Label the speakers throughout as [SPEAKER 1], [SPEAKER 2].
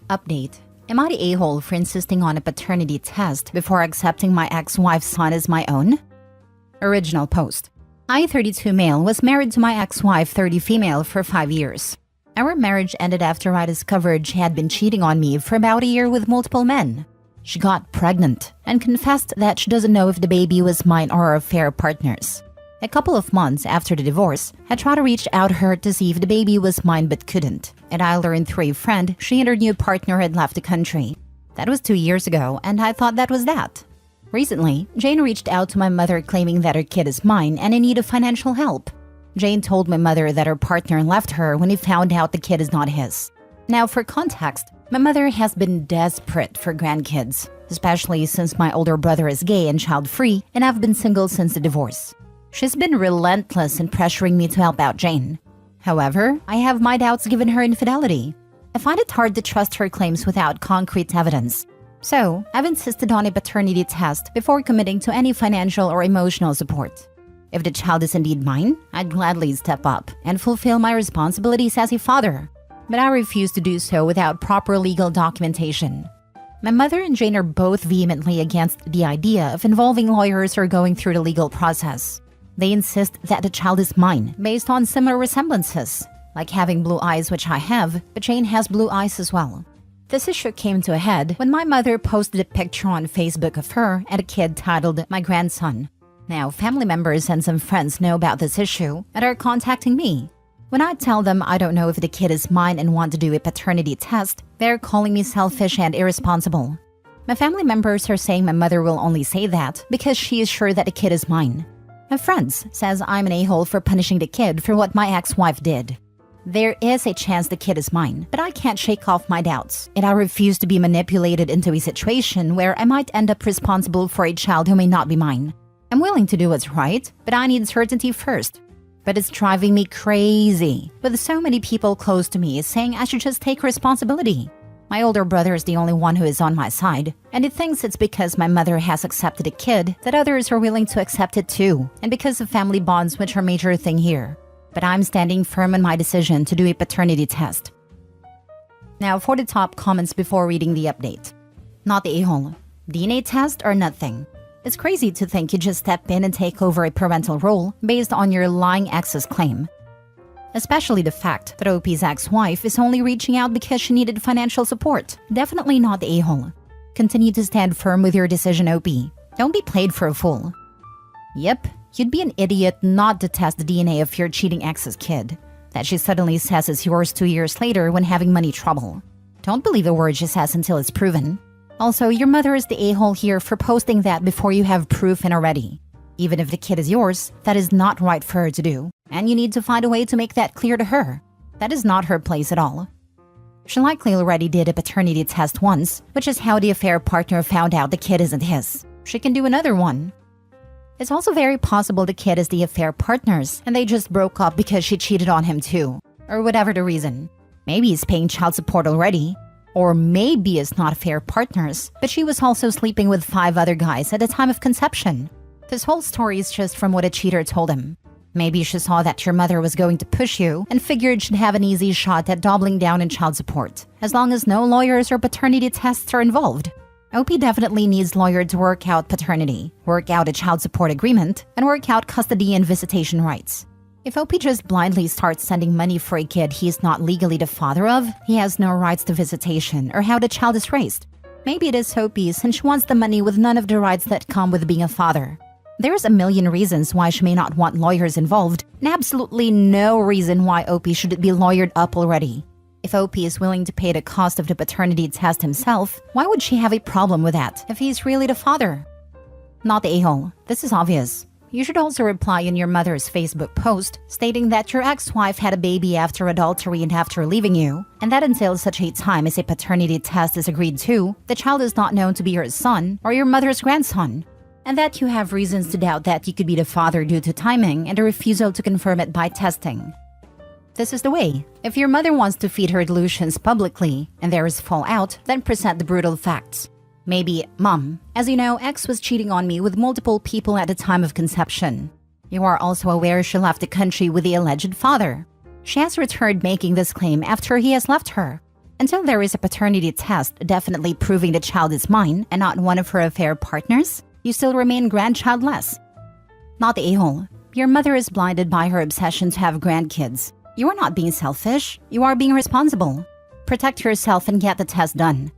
[SPEAKER 1] Update. Am I the a-hole for insisting on a paternity test before accepting my ex-wife's son as my own? Original post. I, 32 male, was married to my ex-wife, 30 female, for 5 years. Our marriage ended after I discovered she had been cheating on me for about a year with multiple men. She got pregnant and confessed that she doesn't know if the baby was mine or our affair partners. A couple of months after the divorce, I tried to reach out to her to see if the baby was mine but couldn't. And I learned through a friend she and her new partner had left the country. That was 2 years ago, and I thought that was that. Recently, Jane reached out to my mother claiming that her kid is mine and in need of financial help. Jane told my mother that her partner left her when he found out the kid is not his. Now, for context, my mother has been desperate for grandkids, especially since my older brother is gay and child-free, and I've been single since the divorce. She's been relentless in pressuring me to help out Jane. However, I have my doubts given her infidelity. I find it hard to trust her claims without concrete evidence. So, I've insisted on a paternity test before committing to any financial or emotional support. If the child is indeed mine, I'd gladly step up and fulfill my responsibilities as a father. But I refuse to do so without proper legal documentation. My mother and Jane are both vehemently against the idea of involving lawyers or going through the legal process. They insist that the child is mine based on similar resemblances, like having blue eyes, which I have, but Jane has blue eyes as well. This issue came to a head when my mother posted a picture on Facebook of her and a kid titled "My Grandson." Now, family members and some friends know about this issue and are contacting me. When I tell them I don't know if the kid is mine and want to do a paternity test, they're calling me selfish and irresponsible. My family members are saying my mother will only say that because she is sure that the kid is mine. My friends says I'm an a-hole for punishing the kid for what my ex-wife did. There is a chance the kid is mine, but I can't shake off my doubts, and I refuse to be manipulated into a situation where I might end up responsible for a child who may not be mine. I'm willing to do what's right, but I need certainty first. But it's driving me crazy, with so many people close to me saying I should just take responsibility. My older brother is the only one who is on my side, and he thinks it's because my mother has accepted a kid that others are willing to accept it too, and because of family bonds, which are a major thing here. But I'm standing firm in my decision to do a paternity test. Now for the top comments before reading the update. Not the a-hole. DNA test or nothing. It's crazy to think you just step in and take over a parental role based on your lying ex's claim. Especially the fact that OP's ex-wife is only reaching out because she needed financial support. Definitely not the a-hole. Continue to stand firm with your decision, OP. Don't be played for a fool. Yep, you'd be an idiot not to test the DNA of your cheating ex's kid that she suddenly says is yours 2 years later when having money trouble. Don't believe a word she says until it's proven. Also, your mother is the a-hole here for posting that before you have proof and already. Even if the kid is yours, that is not right for her to do, and you need to find a way to make that clear to her. That is not her place at all. She likely already did a paternity test once, which is how the affair partner found out the kid isn't his. She can do another one. It's also very possible the kid is the affair partner's, and they just broke up because she cheated on him too, or whatever the reason. Maybe he's paying child support already. Or maybe it's not affair partners, but she was also sleeping with 5 other guys at the time of conception. This whole story is just from what a cheater told him. Maybe she saw that your mother was going to push you and figured she'd have an easy shot at doubling down in child support, as long as no lawyers or paternity tests are involved. OP definitely needs lawyer to work out paternity, work out a child support agreement, and work out custody and visitation rights. If OP just blindly starts sending money for a kid he is not legally the father of, he has no rights to visitation or how the child is raised. Maybe it is OP since she wants the money with none of the rights that come with being a father. There's a million reasons why she may not want lawyers involved, and absolutely no reason why OP should be lawyered up already. If OP is willing to pay the cost of the paternity test himself, why would she have a problem with that if he's really the father? Not the a-hole. This is obvious. You should also reply in your mother's Facebook post stating that your ex-wife had a baby after adultery and after leaving you, and that until such a time as a paternity test is agreed to, the child is not known to be your son or your mother's grandson, and that you have reasons to doubt that you could be the father due to timing and a refusal to confirm it by testing. This is the way. If your mother wants to feed her delusions publicly and there is fallout, then present the brutal facts. Maybe, Mom, as you know, X was cheating on me with multiple people at the time of conception. You are also aware she left the country with the alleged father. She has returned making this claim after he has left her. Until there is a paternity test definitely proving the child is mine and not one of her affair partners, you still remain grandchildless. Not the a-hole. Your mother is blinded by her obsession to have grandkids. You are not being selfish. You are being responsible. Protect yourself and get the test done.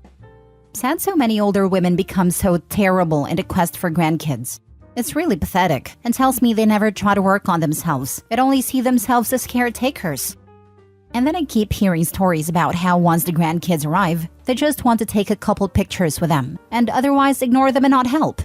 [SPEAKER 1] Sad so many older women become so terrible in the quest for grandkids. It's really pathetic and tells me they never try to work on themselves, but only see themselves as caretakers. And then I keep hearing stories about how once the grandkids arrive, they just want to take a couple pictures with them and otherwise ignore them and not help.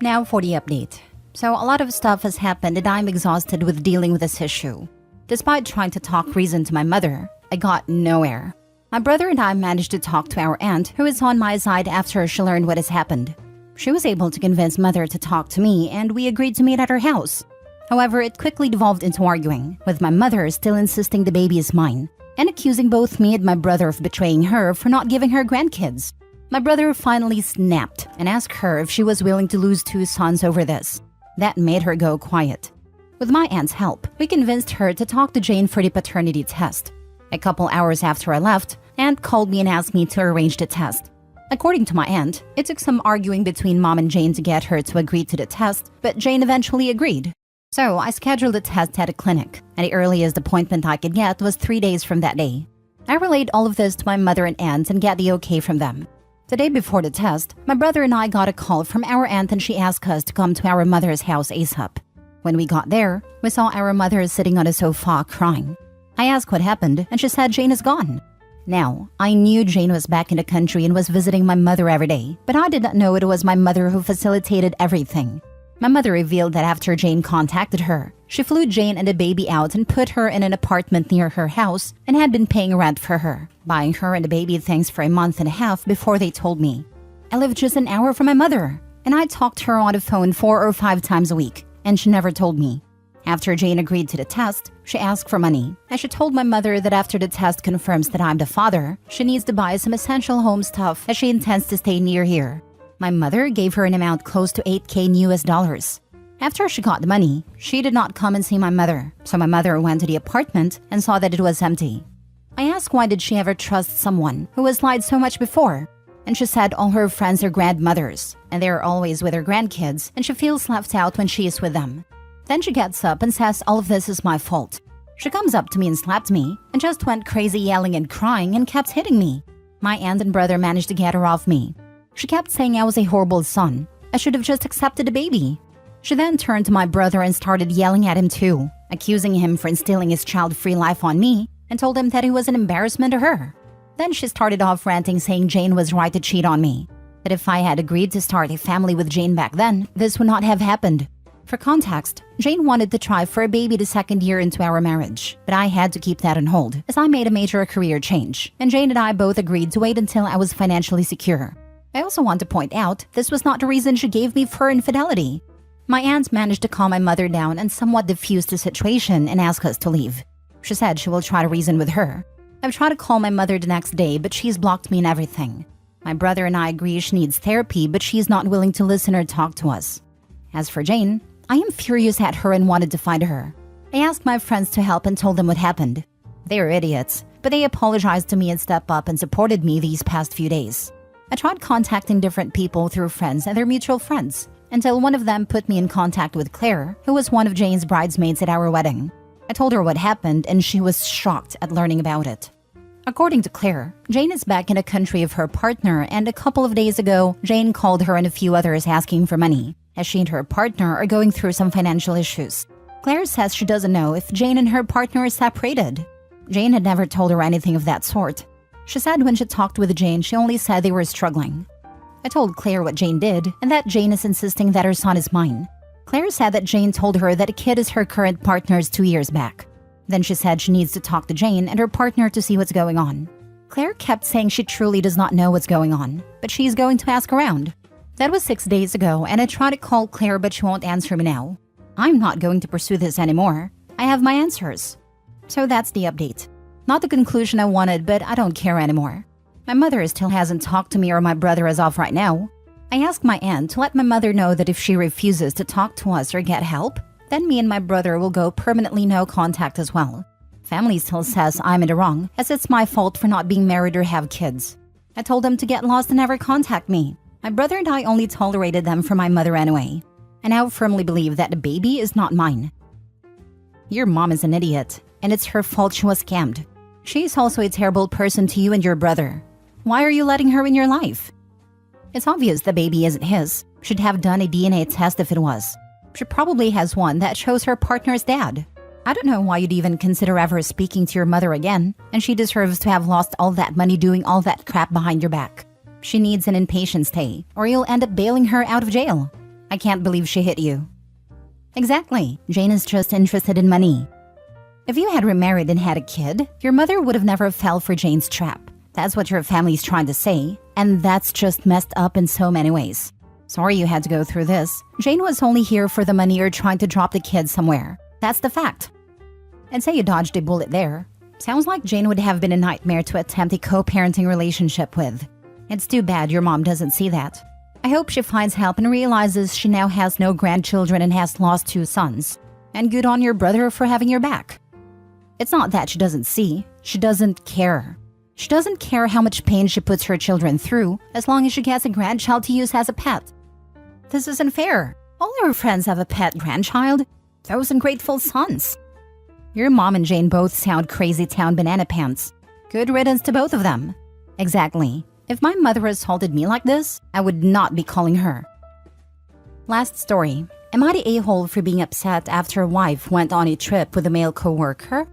[SPEAKER 1] Now for the update. So a lot of stuff has happened and I'm exhausted with dealing with this issue. Despite trying to talk reason to my mother, I got nowhere. My brother and I managed to talk to our aunt, who is on my side after she learned what has happened. She was able to convince mother to talk to me and we agreed to meet at her house. However, it quickly devolved into arguing, with my mother still insisting the baby is mine and accusing both me and my brother of betraying her for not giving her grandkids. My brother finally snapped and asked her if she was willing to lose 2 sons over this. That made her go quiet. With my aunt's help, we convinced her to talk to Jane for the paternity test. A couple hours after I left, Aunt called me and asked me to arrange the test. According to my aunt, it took some arguing between Mom and Jane to get her to agree to the test, but Jane eventually agreed. So I scheduled the test at a clinic, and the earliest appointment I could get was 3 days from that day. I relayed all of this to my mother and aunt and got the okay from them. The day before the test, my brother and I got a call from our aunt and she asked us to come to our mother's house ASAP. When we got there, we saw our mother sitting on a sofa crying. I asked what happened and she said Jane is gone. Now, I knew Jane was back in the country and was visiting my mother every day, but I did not know it was my mother who facilitated everything. My mother revealed that after Jane contacted her, she flew Jane and the baby out and put her in an apartment near her house and had been paying rent for her, buying her and the baby things for a month and a half before they told me. I lived just an hour from my mother, and I talked to her on the phone 4 or 5 times a week, and she never told me. After Jane agreed to the test, she asked for money, and she told my mother that after the test confirms that I'm the father, she needs to buy some essential home stuff as she intends to stay near here. My mother gave her an amount close to $8,000 US. After she got the money, she did not come and see my mother, so my mother went to the apartment and saw that it was empty. I asked why did she ever trust someone who has lied so much before, and she said all her friends are grandmothers, and they are always with their grandkids, and she feels left out when she is with them. Then she gets up and says all of this is my fault. She comes up to me and slapped me, and just went crazy yelling and crying and kept hitting me. My aunt and brother managed to get her off me. She kept saying I was a horrible son. I should have just accepted the baby. She then turned to my brother and started yelling at him too, accusing him for instilling his child-free life on me and told him that he was an embarrassment to her. Then she started off ranting saying Jane was right to cheat on me. That if I had agreed to start a family with Jane back then, this would not have happened. For context, Jane wanted to try for a baby the 2nd year into our marriage, but I had to keep that on hold as I made a major career change, and Jane and I both agreed to wait until I was financially secure. I also want to point out this was not the reason she gave me for infidelity. My aunt managed to calm my mother down and somewhat diffuse the situation and ask us to leave. She said she will try to reason with her. I've tried to call my mother the next day, but she's blocked me and everything. My brother and I agree she needs therapy, but she's not willing to listen or talk to us. As for Jane, I am furious at her and wanted to find her. I asked my friends to help and told them what happened. They are idiots, but they apologized to me and stepped up and supported me these past few days. I tried contacting different people through friends and their mutual friends, until one of them put me in contact with Claire, who was one of Jane's bridesmaids at our wedding. I told her what happened and she was shocked at learning about it. According to Claire, Jane is back in the country of her partner, and a couple of days ago, Jane called her and a few others asking for money, as she and her partner are going through some financial issues. Claire says she doesn't know if Jane and her partner are separated. Jane had never told her anything of that sort. She said when she talked with Jane, she only said they were struggling. I told Claire what Jane did and that Jane is insisting that her son is mine. Claire said that Jane told her that a kid is her current partner's 2 years back. Then she said she needs to talk to Jane and her partner to see what's going on. Claire kept saying she truly does not know what's going on, but she's going to ask around. That was 6 days ago, and I tried to call Claire, but she won't answer me now. I'm not going to pursue this anymore. I have my answers. So that's the update. Not the conclusion I wanted, but I don't care anymore. My mother still hasn't talked to me or my brother as of right now. I asked my aunt to let my mother know that if she refuses to talk to us or get help, then me and my brother will go permanently no contact as well. Family still says I'm in the wrong, as it's my fault for not being married or have kids. I told them to get lost and never contact me. My brother and I only tolerated them for my mother anyway. I now firmly believe that the baby is not mine. Your mom is an idiot, and it's her fault she was scammed. She's also a terrible person to you and your brother. Why are you letting her in your life? It's obvious the baby isn't his. Should have done a DNA test if it was. She probably has one that shows her partner's dad. I don't know why you'd even consider ever speaking to your mother again, and she deserves to have lost all that money doing all that crap behind your back. She needs an inpatient stay, or you'll end up bailing her out of jail. I can't believe she hit you. Exactly. Jane is just interested in money. If you had remarried and had a kid, your mother would have never fell for Jane's trap. That's what your family's trying to say, and that's just messed up in so many ways. Sorry you had to go through this. Jane was only here for the money or trying to drop the kid somewhere. That's the fact. I'd say you dodged a bullet there. Sounds like Jane would have been a nightmare to attempt a co-parenting relationship with. It's too bad your mom doesn't see that. I hope she finds help and realizes she now has no grandchildren and has lost 2 sons. And good on your brother for having your back. It's not that she doesn't see, she doesn't care. She doesn't care how much pain she puts her children through as long as she gets a grandchild to use as a pet. This isn't fair. All her friends have a pet grandchild. Those ungrateful sons. Your mom and Jane both sound crazy town banana pants. Good riddance to both of them. Exactly. If my mother assaulted me like this, I would not be calling her. Last story. Am I the a-hole for being upset after a wife went on a trip with a male co-worker?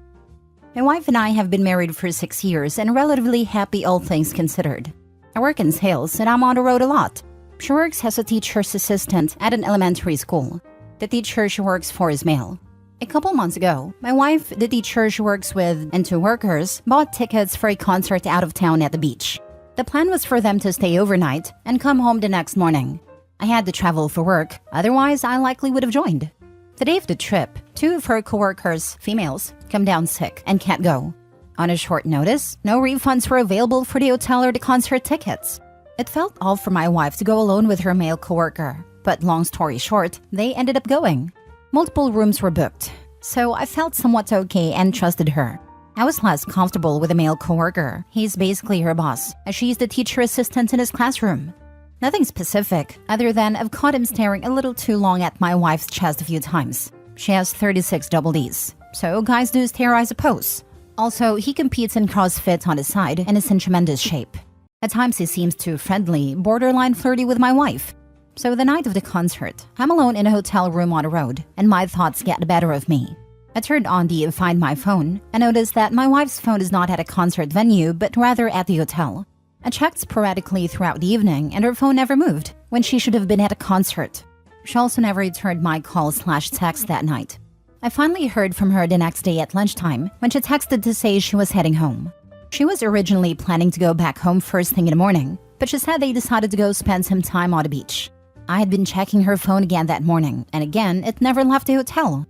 [SPEAKER 1] My wife and I have been married for 6 years and relatively happy all things considered. I work in sales and I'm on the road a lot. She works as a teacher's assistant at an elementary school. The teacher she works for is male. A couple months ago, my wife, the teacher she works with, and 2 workers bought tickets for a concert out of town at the beach. The plan was for them to stay overnight and come home the next morning. I had to travel for work, otherwise I likely would have joined. The day of the trip, 2 of her coworkers, females, come down sick and can't go. On a short notice, no refunds were available for the hotel or the concert tickets. It felt off for my wife to go alone with her male coworker, but long story short, they ended up going. Multiple rooms were booked, so I felt somewhat okay and trusted her. I was less comfortable with a male coworker. He's basically her boss, as she's the teacher assistant in his classroom. Nothing specific, other than I've caught him staring a little too long at my wife's chest a few times. She has 36 double Ds, so guys do stare, I suppose. Also, he competes in CrossFit on his side and is in tremendous shape. At times he seems too friendly, borderline flirty with my wife. So the night of the concert, I'm alone in a hotel room on the road, and my thoughts get the better of me. I turned on the Find My Phone and noticed that my wife's phone is not at a concert venue, but rather at the hotel. I checked sporadically throughout the evening, and her phone never moved, when she should have been at a concert. She also never returned my call/text that night. I finally heard from her the next day at lunchtime, when she texted to say she was heading home. She was originally planning to go back home first thing in the morning, but she said they decided to go spend some time on the beach. I had been checking her phone again that morning, and again, it never left the hotel.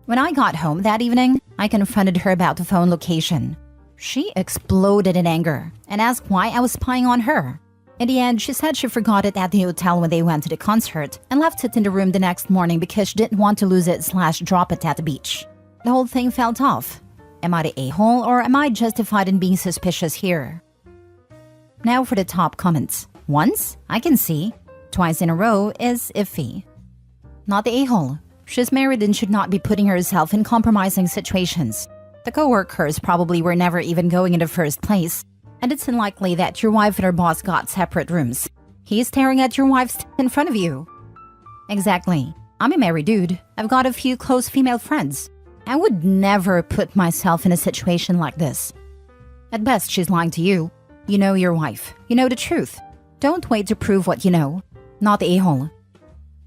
[SPEAKER 1] When I got home that evening, I confronted her about the phone location. She exploded in anger and asked why I was spying on her. In the end, she said she forgot it at the hotel when they went to the concert and left it in the room the next morning because she didn't want to lose it/drop it at the beach. The whole thing felt off. Am I the a-hole or am I justified in being suspicious here? Now for the top comments. Once, I can see. Twice in a row is iffy. Not the a-hole. She's married and should not be putting herself in compromising situations. The co-workers probably were never even going in the first place, and it's unlikely that your wife and her boss got separate rooms. He's staring at your wife's in front of you. Exactly. I'm a married dude. I've got a few close female friends. I would never put myself in a situation like this. At best, she's lying to you. You know your wife. You know the truth. Don't wait to prove what you know. Not the a-hole.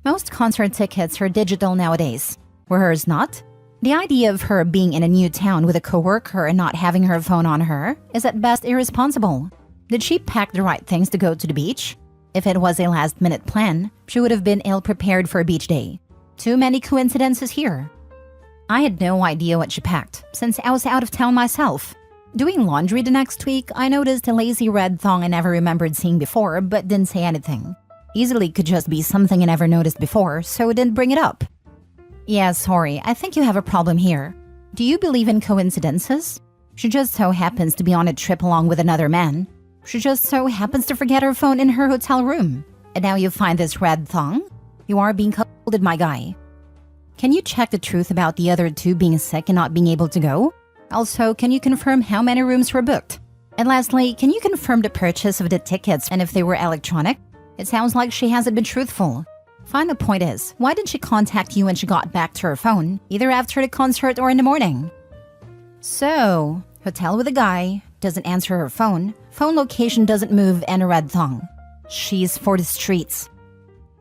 [SPEAKER 1] Most concert tickets are digital nowadays. Were hers not? The idea of her being in a new town with a coworker and not having her phone on her is at best irresponsible. Did she pack the right things to go to the beach? If it was a last-minute plan, she would have been ill-prepared for a beach day. Too many coincidences here. I had no idea what she packed, since I was out of town myself. Doing laundry the next week, I noticed a lazy red thong I never remembered seeing before, but didn't say anything. Easily could just be something I never noticed before, so I didn't bring it up. Yeah, sorry, I think you have a problem here. Do you believe in coincidences? She just so happens to be on a trip along with another man. She just so happens to forget her phone in her hotel room. And now you find this red thong? You are being cold, my guy. Can you check the truth about the other two being sick and not being able to go? Also, can you confirm how many rooms were booked? And lastly, can you confirm the purchase of the tickets and if they were electronic? It sounds like she hasn't been truthful. Final point is, why didn't she contact you when she got back to her phone, either after the concert or in the morning? So, hotel with a guy, doesn't answer her phone location doesn't move, and a red thong. She's for the streets.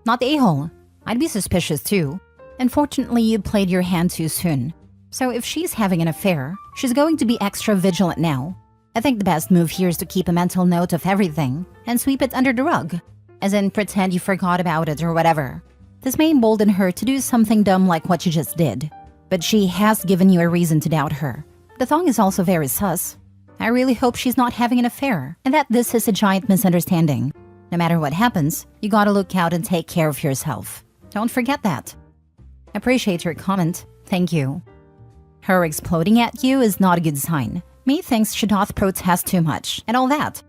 [SPEAKER 1] Not the a-hole. I'd be suspicious too. Unfortunately, you played your hand too soon. So if she's having an affair, she's going to be extra vigilant now. I think the best move here is to keep a mental note of everything and sweep it under the rug. As in, pretend you forgot about it or whatever. This may embolden her to do something dumb like what you just did. But she has given you a reason to doubt her. The thong is also very sus. I really hope she's not having an affair and that this is a giant misunderstanding. No matter what happens, you gotta look out and take care of yourself. Don't forget that. Appreciate your comment. Thank you. Her exploding at you is not a good sign. Methinks she doth protest too much and all that.